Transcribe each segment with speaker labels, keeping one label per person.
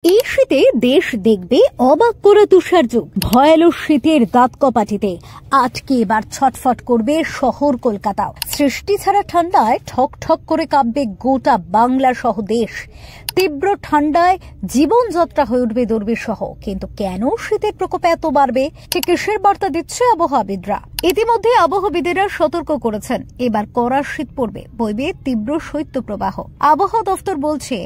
Speaker 1: এই শীতে দেশ দেখবে অবাক করা তুষার যুগ। ভয়ালো শীতের দাঁত কপাটিতে আটকে এবার ছটফট করবে শহর কলকাতা। সৃষ্টি ছাড়া ঠান্ডায় ঠক ঠক করে কাঁপবে গোটা বাংলা সহ দেশ। তীব্র ঠান্ডায় জীবনযাত্রা হয়ে উঠবে দুর্বিষহ। কিন্তু কেন শীতের প্রকোপ এত বাড়বে, ঠিক কিসের বার্তা দিচ্ছে আবহাওয়াবিদরা? ইতিমধ্যে আবহাওয়াবিদেরা সতর্ক করেছেন, এবার কড়া শীত পড়বে, বইবে তীব্র শৈত্যপ্রবাহ। আবহাওয়া দফতর বলছে,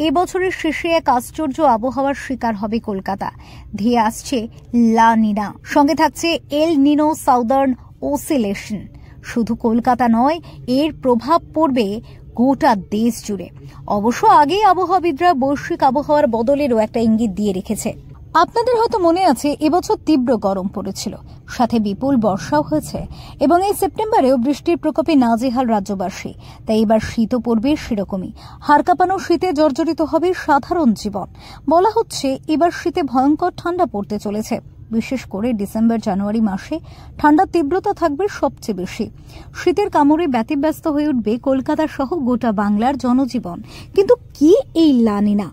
Speaker 1: এবছরের শেষে এক আশ্চর্য আবহাওয়ার শিকার হবে কলকাতা। ধেয়ে আসছে লা নিনা, সঙ্গে থাকছে এল নিনো সাউদার্ন ওসিলেশন। শুধু কলকাতা নয়, এর প্রভাব পড়বে গোটা দেশ জুড়ে। অবশ্য আগেই আবহাওয়াবিদরা বৈশ্বিক আবহাওয়ার বদলেরও একটা ইঙ্গিত দিয়ে রেখেছে। আপনাদের হয়তো মনে আছে, এবছর তীব্র গরম পড়েছিল, সাথে বিপুল বর্ষাও হয়েছে, এবং এই সেপ্টেম্বরেও বৃষ্টির প্রকোপে নাজেহাল রাজ্যবাসী। তাই এবার শীতও পড়বে সেরকমই। হাড় কাঁপানো শীতে জর্জরিত হবে সাধারণ জীবন। বলা হচ্ছে, এবার শীতে ভয়ঙ্কর ঠান্ডা পড়তে চলেছে। বিশেষ করে ডিসেম্বর জানুয়ারি মাসে ঠান্ডার তীব্রতা থাকবে সবচেয়ে বেশি। শীতের কামড়ে ব্যতিব্যস্ত হয়ে উঠবে কলকাতা সহ গোটা বাংলার জনজীবন। কিন্তু কি এই লা নিনা?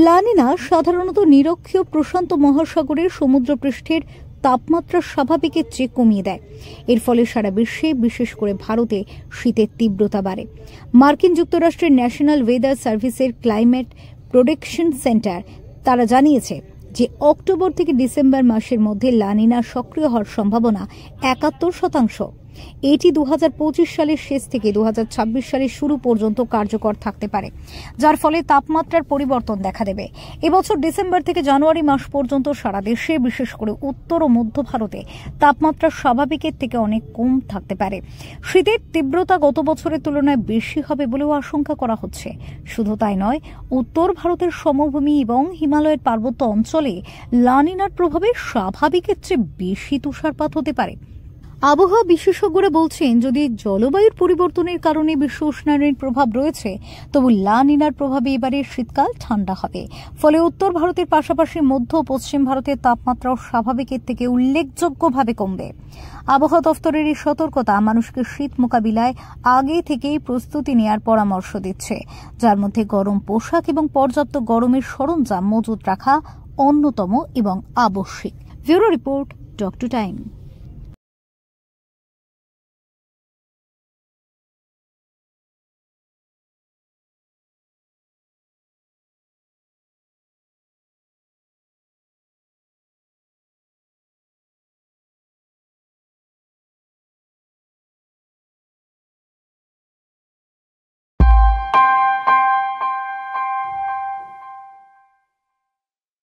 Speaker 1: লা নিনা সাধারণত নিরক্ষীয় প্রশান্ত মহাসাগরের সমুদ্রপৃষ্ঠের তাপমাত্রা স্বাভাবিকের চেয়ে কমিয়ে দেয়। এর ফলে সারা বিশ্বে, বিশেষ করে ভারতে শীতের তীব্রতা বাড়ে। মার্কিন যুক্তরাষ্ট্রের ন্যাশনাল ওয়েদার সার্ভিসের ক্লাইমেট প্রেডিকশন সেন্টার তারা জানিয়েছে যে অক্টোবর থেকে ডিসেম্বর মাসের মধ্যে লা নিনা সক্রিয় হওয়ার সম্ভাবনা ৭১%। এটি ২০২৫ সালের শেষ থেকে ২০২৬ সালের শুরু পর্যন্ত কার্যকর থাকতে পারে, যার ফলে তাপমাত্রার পরিবর্তন দেখা দেবে। এবছর ডিসেম্বর থেকে জানুয়ারি মাস পর্যন্ত সারা দেশে, বিশেষ করে উত্তর ও মধ্য ভারতে তাপমাত্রা স্বাভাবিকের থেকে অনেক কম থাকতে পারে। শীতের তীব্রতা গত বছরের তুলনায় বেশি হবে বলেও আশঙ্কা করা হচ্ছে। শুধু তাই নয়, উত্তর ভারতের সমভূমি এবং হিমালয়ের পার্বত্য অঞ্চলে লা নিনার প্রভাবে স্বাভাবিকের চেয়ে বেশি তুষারপাত হতে পারে। আবহাওয়া বিশেষজ্ঞরা বলছেন, যদি জলবায়ুর পরিবর্তনের কারণে বিশ্ব উষ্ণায়নের প্রভাব রয়েছে, তবু লা নিনার প্রভাবে এবারের শীতকাল ঠান্ডা হবে। ফলে উত্তর ভারতের পাশাপাশি মধ্য ও পশ্চিম ভারতের তাপমাত্রাও স্বাভাবিকের থেকে উল্লেখযোগ্যভাবে কমবে। আবহাওয়া দফতরের এই সতর্কতা মানুষকে শীত মোকাবিলায় আগে থেকেই প্রস্তুতি নেওয়ার পরামর্শ দিচ্ছে, যার মধ্যে গরম পোশাক এবং পর্যাপ্ত গরমের সরঞ্জাম মজুত রাখা অন্যতম এবং আবশ্যিক। Bureau report, talk to time.